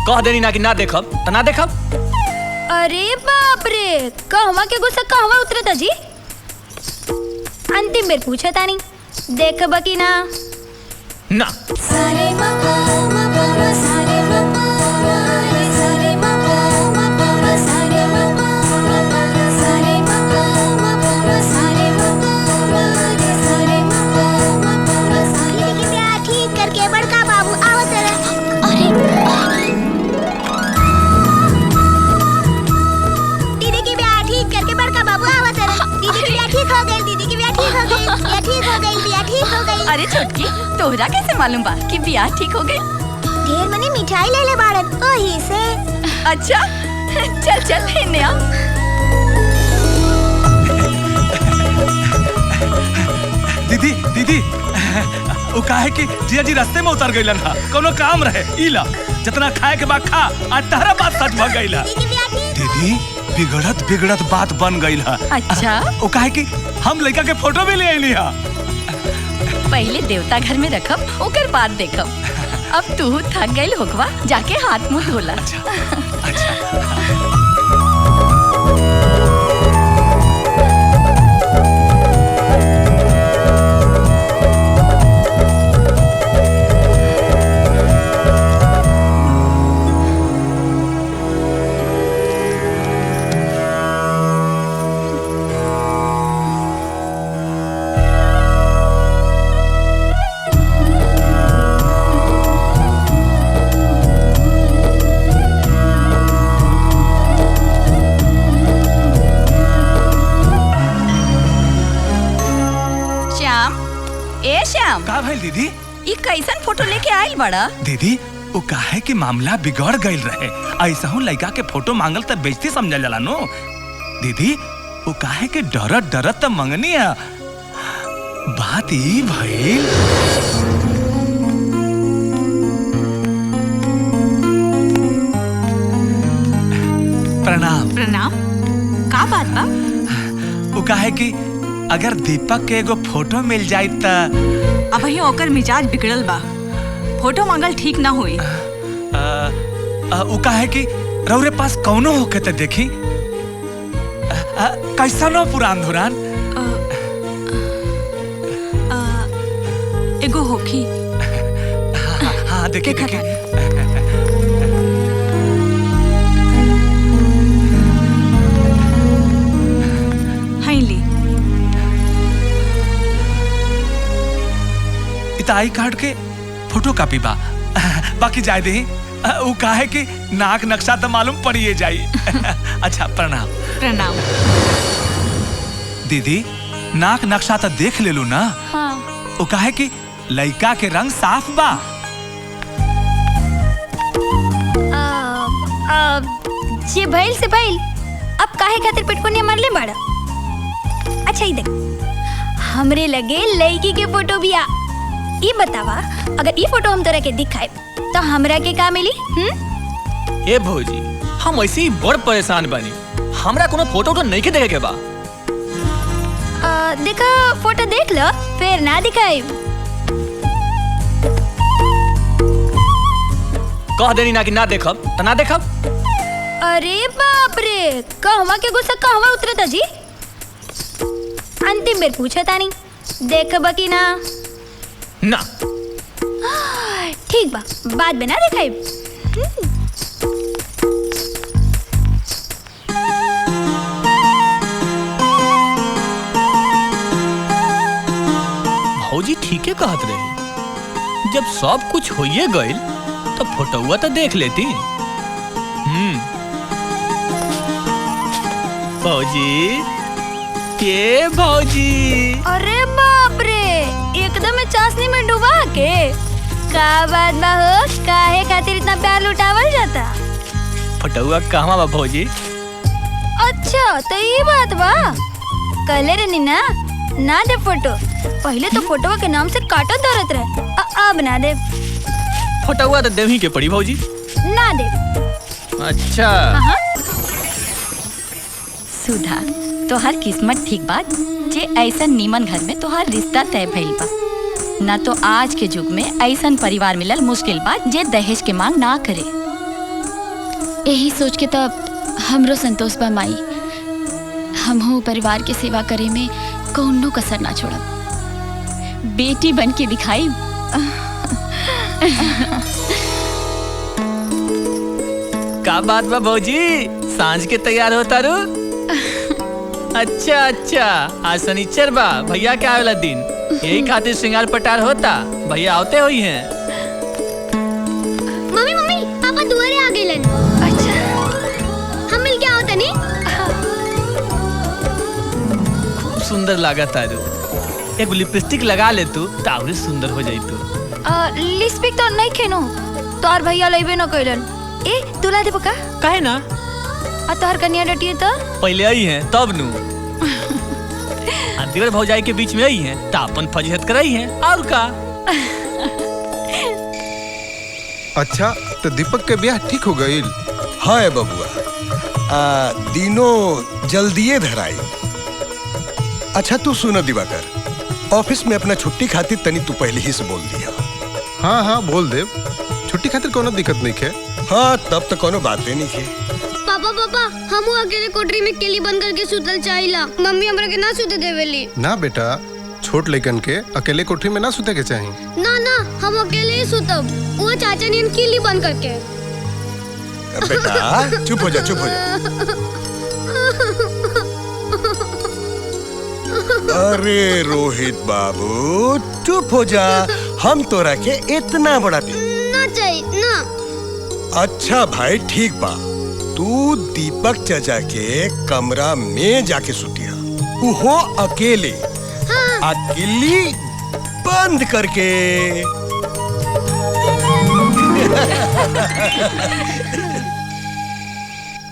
कह देनी ना कि ना देखब तो ना देखब। अरे बाप रे, कहवा के गुस्सा कहवा उतरता जी। अंतिम बेर पूछा तानी देखब कि ना। ना अरे छोटकी, तोहरा कैसे मालूम बा कि बियाह ठीक हो गई? ढेर मनी मिठाई ले ले बाड़न ओही से। अच्छा चल चल लेने आ। दीदी दीदी वो काहे कि जिया जी रास्ते में उतर गइलन हा, कोनो काम रहे इला जितना खाए के बाद खा आ तहरा बात सच भ गइला। दीदी बिगड़त बिगड़त बात बन गइल हा। अच्छा वो काहे कि हम लड़का के फोटो भी ले आइली हा। पहले देवता घर में रखब ओकर बाद देखब। अब तू थक गइल होकवा, जाके हाथ मुंह धोला। श्याम का भइल दीदी? ई कैसन फोटो लेके आइल बड़ा? दीदी वो काहे कि मामला बिगड़ गइल रहे, ऐसा हूँ लड़का के फोटो मांगल त बेइज्जती समझल जाला नो। दीदी वो काहे कि डरत डरत त मंगनी है। बात ई भइल प्रणाम। प्रणाम। का बात बा? वो काहे कि अगर दीपक के एगो फोटो मिल जाए त अब ही ओकर मिजाज बिगड़ल बा, फोटो मांगल ठीक ना होई। वो काहे कि रौरे पास कौनो होके त देखी कैसा नो पुरान धुरान एगो होखी। हाँ देखी देखी। आई कार्ड के फोटो कॉपी बा बाकी जाए दे। वो काहे कि नाक नक्शा तो मालूम पड़िए जाई। अच्छा प्रणाम। प्रणाम। दीदी नाक नक्शा तो देख ले लू ना? हाँ। वो काहे कि लड़का के रंग साफ बा। जे भइल से भइल, अब काहे खातिर पिटकुनिया मार ले बड़ा। अच्छा ही देख, हमरे लगे लड़की के फोटो भी आ। ई बतावा, अगर ई फोटो हम तोरा के दिखाए तो हमरा के का मिली? ए भौजी, हम ऐसे ही बड़ परेशान बानी, हमरा कोनो फोटो तो नहीं के देखे के बा। देखा फोटो देख लो फिर ना दिखाई। कह देनी ना कि ना देखब तो ना देखब। अरे बाप रे, कहवा के गुस्सा कहवा उतरता जी। अंतिम बेर पूछा तानी देखब कि ना। ना ठीक बा, बाद में ना दिखाई। भौजी ठीके कहत रही, जब सब कुछ होइए गइल तो फोटोवा तो देख लेती। भौजी के भौजी। अरे बाप रे, एकदम चाशनी में डुबा के। का बात बा हो, काहे खातिर इतना प्यार लुटावल जाता? फोटोवा कहवा बा भौजी? अच्छा तो ये बात बा। कहले रहनी ना ना दे फोटो। पहले तो फोटोवा के नाम से काटत धरत रहे, अब ना दे। फोटोवा तो देही के पड़ी भौजी। ना दे। अच्छा सुधा, तोहार किस्मत ठीक बात जे ऐसा नीमन घर में तोहार रिश्ता तय भइल बा। ना तो आज के युग में ऐसा परिवार मिलल मुश्किल बात जे दहेज के मांग ना करे। यही सोच के तब हमरो संतोष बा माई। हमहू परिवार के सेवा करे में कौनो कसर ना छोड़ब। बेटी बन के दिखाई। का बात बा भौजी, सांझ के तैयार होता रू? अच्छा अच्छा, आज शनिचर बा, भैया के आवेला दिन, यही खातिर श्रृंगार पटार होता। भैया आवते हुई हैं। मम्मी मम्मी पापा दुआरे आ गइलन। अच्छा हम मिल के आओ तनी। खूब सुंदर लागत तारू। एक लिपस्टिक लगा ले तू ताउरे सुंदर हो जाई तू। लिपस्टिक तो नहीं खेनो, तोर भैया लइबे न कइलन। ए तुला दे पका काहे ना? आ तोहर कन्या डटिए तो पहले आई हैं तब नु। अंतिवर भौजाई के बीच में आई हैं त अपन फजीहत कराई हैं और का। अच्छा तो दीपक के ब्याह ठीक हो गई? हाँ है बबुआ, दिनों जल्दिए धराई। अच्छा तू सुनो दिवाकर, ऑफिस में अपना छुट्टी खातिर तनी तू पहले ही से बोल दिया। हाँ हाँ बोल दे, छुट्टी खातिर कोनो दिक्कत नहीं है। हाँ तब तो कोनो बात नहीं है। पापा पापा हम अकेले कोठरी में केली बंद करके सुतल चाहिला। मम्मी हमरा के ना सुते देवेली। ना बेटा, छोट लइकन के अकेले कोठरी में ना सुते के चाही। ना ना हम अकेले ही सुतब, वो चाचा ने केली बंद करके। बेटा चुप हो जा, चुप हो जा। अरे रोहित बाबू चुप हो जा, हम तोरा के इतना बड़ा दिन ना चाहिए ना। अच्छा भाई ठीक बा, तू दीपक चाचा के कमरा में जाके सुतिया, वो अकेले। हाँ। अकेली बंद करके।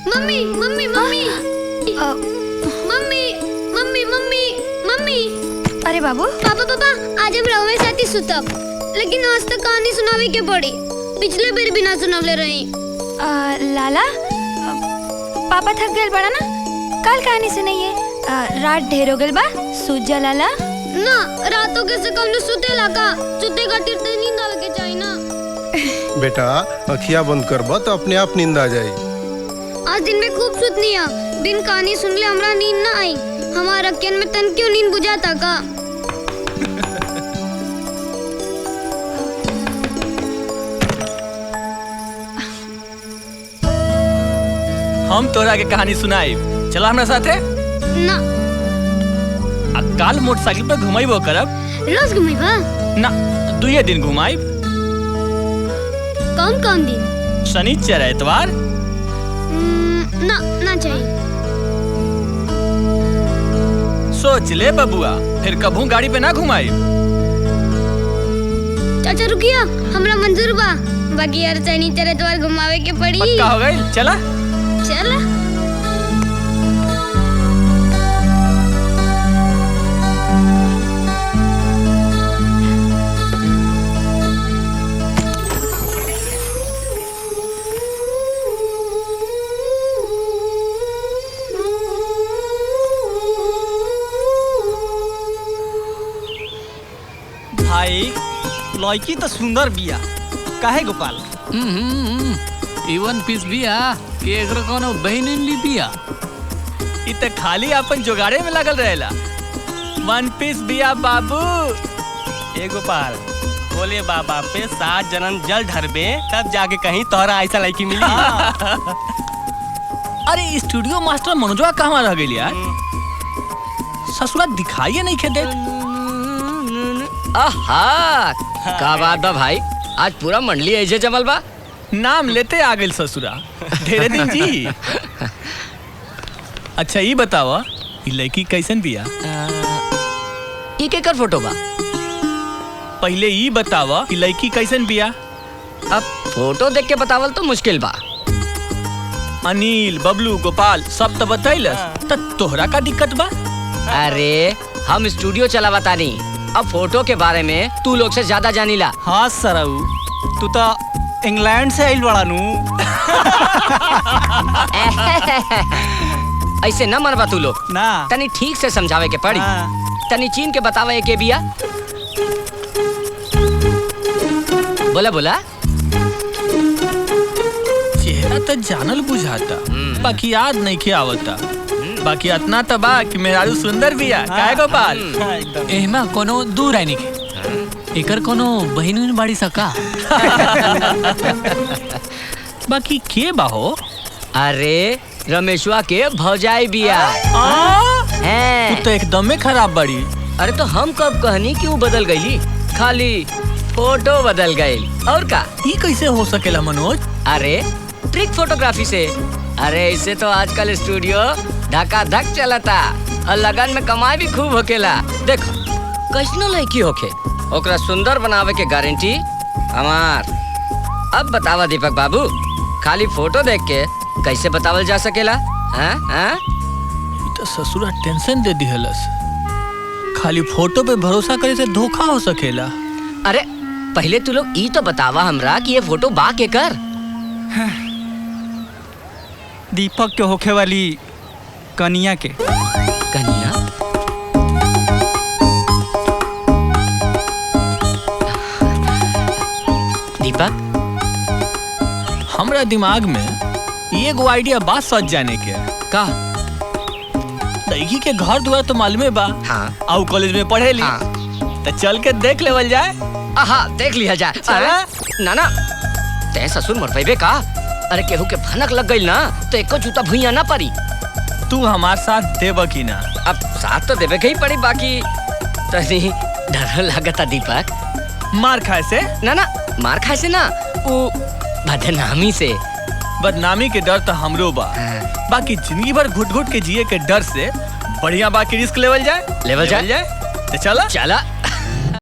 Mummy mummy mummy mummy mummy mummy mummy. अरे बाबू पापा पापा आज हम रहुए साथी सुतब, लेकिन आज तक कहानी सुनावे के पड़ी। पिछले बार बिना सुनावले रही। लाला पापा थक गए बड़ा ना, कल कहानी सुनाइए। रात ढेर हो गल बा, सूझ जा लाला। ना रातों के से कम न सुते लगा, सुते खातिर ते नींद आवे के चाहिए ना। बेटा अखिया बंद करबा तो अपने आप नींद आ जाई। आज दिन में खूब सुतनिया, बिन कहानी सुन ले हमरा नींद ना आई। हमारा अखियन में तन क्यों नींद बुझाता का। हम तोरा के कहानी सुनाई, चला हमरा साथे। ना काल मोटरसाइकिल पे घुमाइबो करब। रोज घुमाइबा? ना 2 दिन घुमाइब। कौन कौन दिन? शनिचर एतवार। ना ना चाहिए। सोच ले बबुआ, फिर कभू गाड़ी पे ना घुमाई। चाचा रुकिया, हमरा मंजूर बा, बाकी यार शनिचर एतवार घुमावे के पड़ी। पक्का हो गई, चला चला। भाई लड़की तो सुंदर बिया, काहे गोपाल? इवन पीस बिया कि एकरो कोनो बहन ली बिया। इ त खाली अपन जोगाड़े में लगल रहेला। 1 पीस बिया बाबू। ए गोपाल, बोले बाबा पे 7 जन्म जल ढरबे तब जाके कहीं तोहरा ऐसा लड़की मिली। अरे स्टूडियो मास्टर मनोजवा कहाँ रह गई यार? ससुरा दिखाइए नहीं खे देत। आहा का बात बा भाई, आज पूरा मंडली ऐसे जमल बा। नाम लेते आ गए ससुरा, ढेरे दिन जी। अच्छा ये बतावा, ये लड़की कैसन बिया? ई केकर फोटो बा? पहले ये बतावा कि लड़की कैसन बिया। अब फोटो देख के बतावल तो मुश्किल बा। अनिल, बबलू, गोपाल सब तो बतैलस, त तोहरा का दिक्कत बा? अरे हम स्टूडियो चलावा तानी, अब फोटो के बारे में तू लोग से ज्यादा जानीला। हाँ सरऊ, तू तो इंग्लैंड से आइल बड़ा नू। ऐसे न मनबा तू लोग ना, तनी ठीक से समझावे के पड़ी। तनी चीन के बतावे के बिया। बोला बोला। चेहरा तो जानल बुझाता, बाकी याद नहीं के आवता। बाकी इतना तो बा कि मेहरारू सुंदर बिया, काहे गोपाल? एहमा कोनो दूर है निके, एकर कोनो बहिन बाड़ी सका। बाकी के बाहो? अरे रमेशवा के भौजाई बिया। तू तो एकदम में खराब बड़ी। अरे तो हम कब कहनी कि वो बदल गईली, खाली फोटो बदल गई और का। ये कैसे हो सकेला मनोज? अरे ट्रिक फोटोग्राफी से। अरे इससे तो आजकल स्टूडियो धका-धक चलता और लगन में कमाई भी खूब होकेला। देखो कैसनो लड़की होके ओकरा सुंदर बनावे के गारंटी हमार। अब बतावा दीपक बाबू, खाली फोटो देख के कैसे बतावल जा सकेला? हाँ? तो ससुरा टेंशन दे दिहलस। खाली फोटो पे भरोसा करे से धोखा हो सकेला। अरे पहले तू लोग ई तो बतावा हमरा कि ये फोटो बा के कर। दीपक के होखे वाली कनिया के। कनिया? दीपक, हमरा दिमाग में ये एगो आइडिया बात सच जाने के। का? लड़की के घर द्वार तो मालूमे बा। हाँ। आउ कॉलेज में पढ़े ली। हाँ। तो चल के देख लेवल जाए। आहा, देख लिया जाए। ना ना, ते ससुर मर पैबे का? अरे केहू के भनक लग गई ना तो एको जूता भुइया ना पड़ी। तू हमार साथ देब की ना? अब साथ तो देवे के ही पड़ी, बाकी तनी डर लागता दीपक। मार खाए से? ना ना, मार खाए से ना, वो बदनामी से। बदनामी के डर तो हमरो बा। बाकी जिंदगी भर घुट घुट के जिए के डर से बढ़िया बाकी रिस्क लेवल जाए। लेवल जाए? तो चला चला।